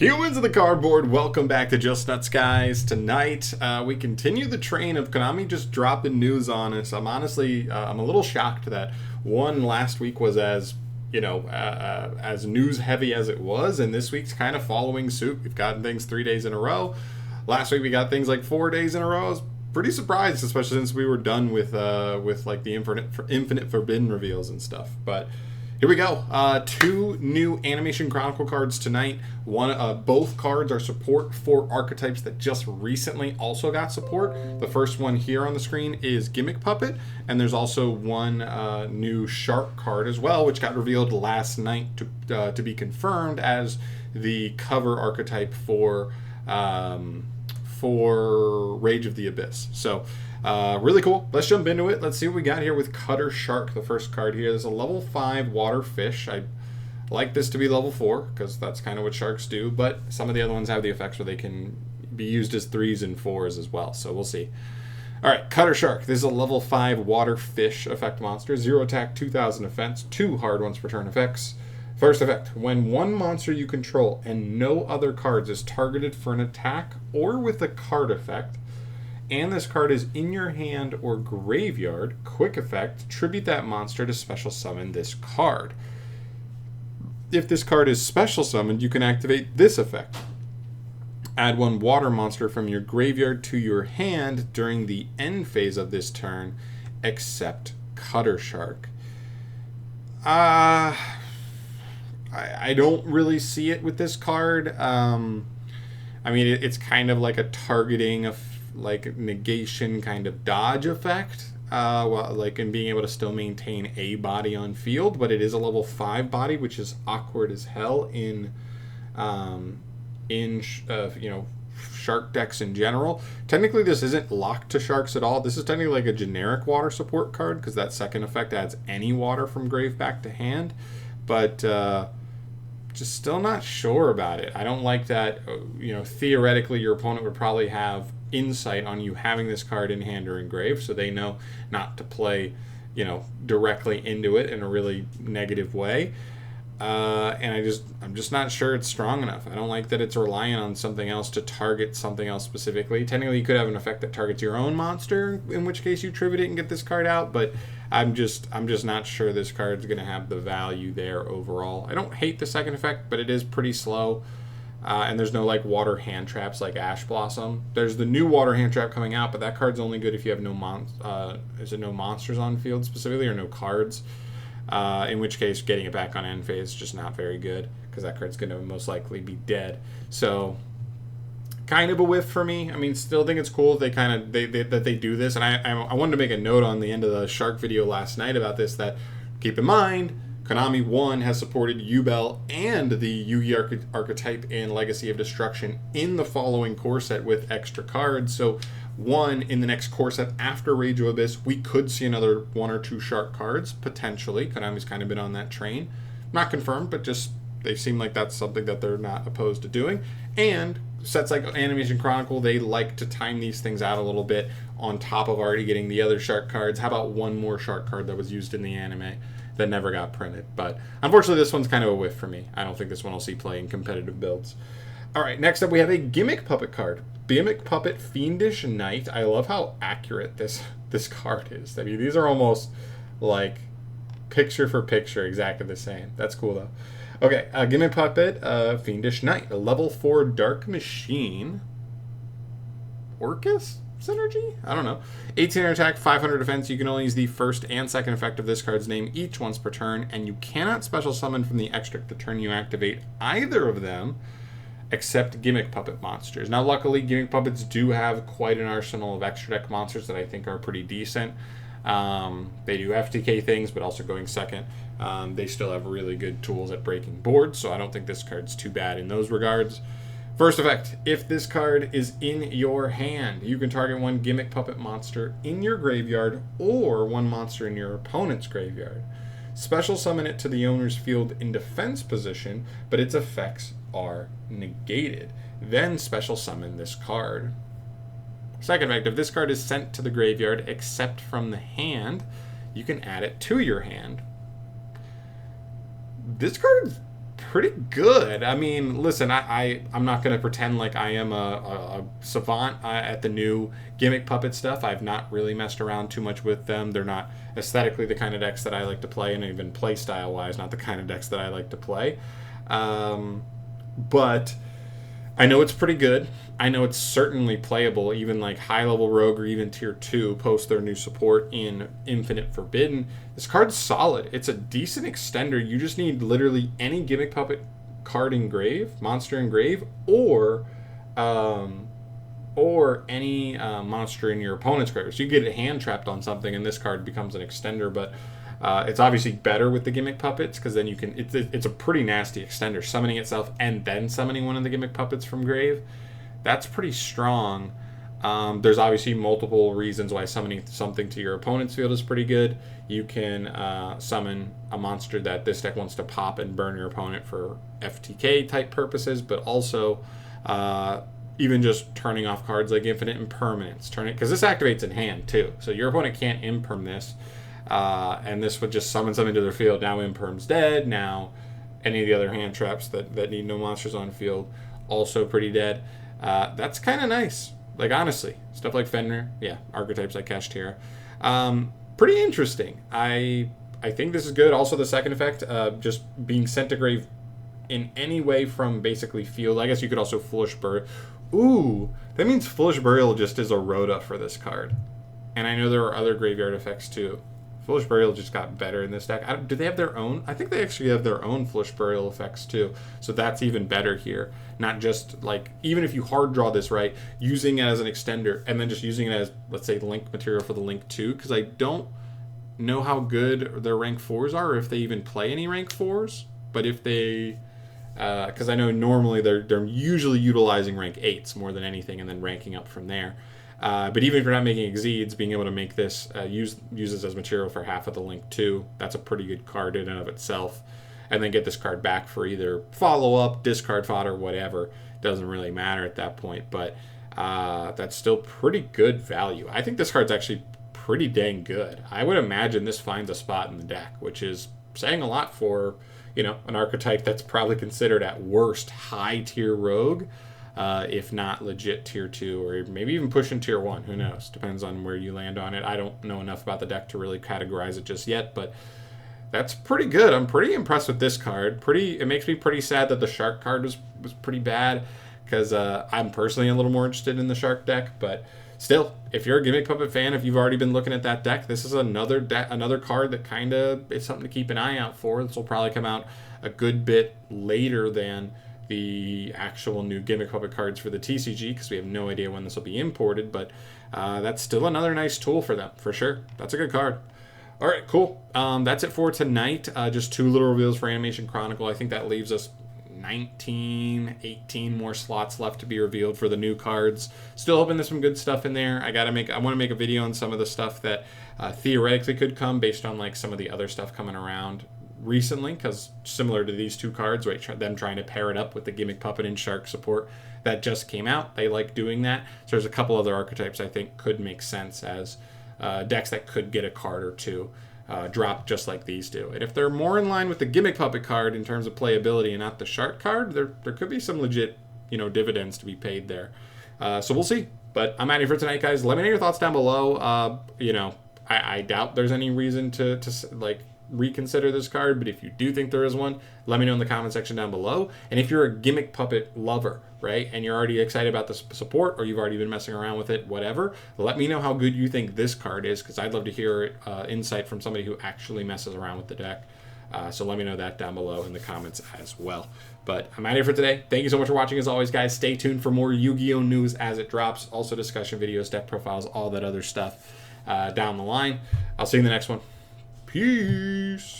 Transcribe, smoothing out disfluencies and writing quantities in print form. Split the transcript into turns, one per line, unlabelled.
Humans of the cardboard, welcome back to Just Nuts, guys. Tonight, we continue the train of Konami just dropping news on us. I'm honestly, I'm a little shocked that one last week was as, as news heavy as it was, and this week's kind of following suit. We've gotten things 3 days in a row. Last week we got things like 4 days in a row. I was pretty surprised, especially since we were done with like the Infinite Forbidden reveals and stuff. But here we go. Two new Animation Chronicle cards tonight. Both cards are support for archetypes that just recently also got support. The first one here on the screen is Gimmick Puppet, and there's also one new Shark card as well, which got revealed last night to be confirmed as the cover archetype for Rage of the Abyss. So really cool. Let's jump into it. Let's see what we got here with Cutter Shark, the first card here. There's a level 5 water fish. I like this to be level 4 because that's kind of what sharks do, but some of the other ones have the effects where they can be used as 3s and 4s as well, so we'll see. Alright, Cutter Shark. This is a level 5 water fish effect monster. 0 attack, 2000 defense, 2 hard ones per turn effects. First effect, when one monster you control and no other cards is targeted for an attack or with a card effect, and this card is in your hand or graveyard, quick effect, tribute that monster to special summon this card. If this card is special summoned, you can activate this effect. Add one water monster from your graveyard to your hand during the end phase of this turn, except Cutter Shark. I don't really see it with this card. I mean, it's kind of like a targeting of like negation kind of dodge effect, and being able to still maintain a body on field, but it is a level 5 body, which is awkward as hell in shark decks in general. Technically, this isn't locked to sharks at all. This is technically like a generic water support card because that second effect adds any water from grave back to hand, but just still not sure about it. I don't like that. Theoretically, your opponent would probably have insight on you having this card in hand or in grave, so they know not to play, directly into it in a really negative way. And I'm just not sure it's strong enough. I don't like that it's relying on something else to target something else specifically. Technically, you could have an effect that targets your own monster, in which case you tribute it and get this card out, but I'm just not sure this card's going to have the value there overall. I don't hate the second effect, but it is pretty slow. And there's no like water hand traps like Ash Blossom. There's the new water hand trap coming out, but that card's only good if you have no monsters on field specifically, or no cards. In which case, getting it back on end phase is just not very good because that card's going to most likely be dead. So, kind of a whiff for me. I mean, still think it's cool that they do this. And I wanted to make a note on the end of the Shark video last night about this, that keep in mind, Konami 1 has supported Yubel and the Yugi archetype in Legacy of Destruction in the following core set with extra cards. So, in the next core set after Rage of Abyss, we could see another 1 or 2 Shark cards, potentially. Konami's kind of been on that train. Not confirmed, but just they seem like that's something that they're not opposed to doing. And sets like Animation Chronicle, they like to time these things out a little bit on top of already getting the other Shark cards. How about one more Shark card that was used in the anime that never got printed? But unfortunately, this one's kind of a whiff for me. I don't think this one will see play in competitive builds. All right, next up we have a Gimmick Puppet card. Gimmick Puppet Fiendish Knight. I love how accurate this card is. I mean, these are almost like picture for picture exactly the same. That's cool though. Okay, Gimmick Puppet Fiendish Knight, a level 4 Dark Machine. Orcus synergy? I don't know. 1800 attack, 500 defense. You can only use the first and second effect of this card's name each once per turn, and you cannot special summon from the extra the turn you activate either of them, except Gimmick Puppet monsters. Now, luckily, Gimmick Puppets do have quite an arsenal of extra deck monsters that I think are pretty decent. They do FTK things, but also going second. They still have really good tools at breaking boards, so I don't think this card's too bad in those regards. First effect, if this card is in your hand, you can target one Gimmick Puppet monster in your graveyard or one monster in your opponent's graveyard. Special summon it to the owner's field in defense position, but its effects are negated. Then special summon this card. Second effect, if this card is sent to the graveyard except from the hand, you can add it to your hand. This card is pretty good. I mean, listen, I'm not going to pretend like I am a savant at the new Gimmick Puppet stuff. I've not really messed around too much with them. They're not aesthetically the kind of decks that I like to play, and even play style wise, not the kind of decks that I like to play. But I know it's pretty good. I know it's certainly playable, even like high level Rogue or even tier 2 post their new support in Infinite Forbidden. This card's solid. It's a decent extender. You just need literally any Gimmick Puppet card engrave, monster engrave, or any monster in your opponent's grave. So you get it hand trapped on something, and this card becomes an extender. But it's obviously better with the Gimmick Puppets because then you can. It's a pretty nasty extender, summoning itself and then summoning one of the Gimmick Puppets from grave. That's pretty strong. There's obviously multiple reasons why summoning something to your opponent's field is pretty good. You can summon a monster that this deck wants to pop and burn your opponent for FTK type purposes, but also even just turning off cards like Infinite Impermanence. Because this activates in hand too, so your opponent can't imperm this, and this would just summon something to their field. Now imperm's dead. Now any of the other hand traps that need no monsters on field also pretty dead. That's kind of nice. Like, honestly, stuff like Fenrir, yeah, archetypes like Kashtira. Pretty interesting. I think this is good. Also, the second effect, just being sent to grave in any way from basically field. I guess you could also Foolish Burial. Ooh, that means Foolish Burial just is a Rhoda for this card. And I know there are other graveyard effects too. Foolish Burial just got better in this deck. Do they have their own? I think they actually have their own Foolish Burial effects too. So that's even better here. Not just like, even if you hard draw this right, using it as an extender and then just using it as, let's say, link material for the Link 2. Because I don't know how good their rank 4s are, or if they even play any rank 4s. But if they... because I know normally they're usually utilizing rank 8s more than anything and then ranking up from there. But even if you're not making Exceeds, being able to make this use this as material for half of the Link 2, that's a pretty good card in and of itself. And then get this card back for either follow-up, discard fodder, whatever. Doesn't really matter at that point, but that's still pretty good value. I think this card's actually pretty dang good. I would imagine this finds a spot in the deck, which is saying a lot for, you know, an archetype that's probably considered at worst high-tier rogue. If not legit tier 2, or maybe even pushing tier 1. Who knows? Depends on where you land on it. I don't know enough about the deck to really categorize it just yet, but that's pretty good. I'm pretty impressed with this card. It makes me pretty sad that the Shark card was pretty bad, because I'm personally a little more interested in the Shark deck, but still, if you're a Gimmick Puppet fan, if you've already been looking at that deck, this is another card that kind of is something to keep an eye out for. This will probably come out a good bit later than the actual new Gimmick Puppet cards for the TCG, because we have no idea when this will be imported, but that's still another nice tool for them, for sure. That's a good card. All right, cool. That's it for tonight. Just 2 little reveals for Animation Chronicle. I think that leaves us 18 more slots left to be revealed for the new cards. Still hoping there's some good stuff in there. I want to make a video on some of the stuff that theoretically could come based on like some of the other stuff coming around recently, because similar to these 2 cards, right, them trying to pair it up with the Gimmick Puppet and Shark support that just came out, they like doing that. So there's a couple other archetypes I think could make sense as decks that could get a card or 2 drop just like these do. And if they're more in line with the Gimmick Puppet card in terms of playability and not the Shark card, there could be some legit, you know, dividends to be paid there. So we'll see. But I'm out of here for tonight, guys. Let me know your thoughts down below. You know, I doubt there's any reason to like reconsider this card, but if you do think there is one, let me know in the comment section down below. And if you're a Gimmick Puppet lover, right, and you're already excited about the support, or you've already been messing around with it, whatever, let me know how good you think this card is, because I'd love to hear insight from somebody who actually messes around with the deck. So let me know that down below in the comments as well. But I'm out of here for today. Thank you so much for watching. As always, guys, stay tuned for more Yu-Gi-Oh! News as it drops. Also discussion videos, deck profiles, all that other stuff down the line. I'll see you in the next one. Peace.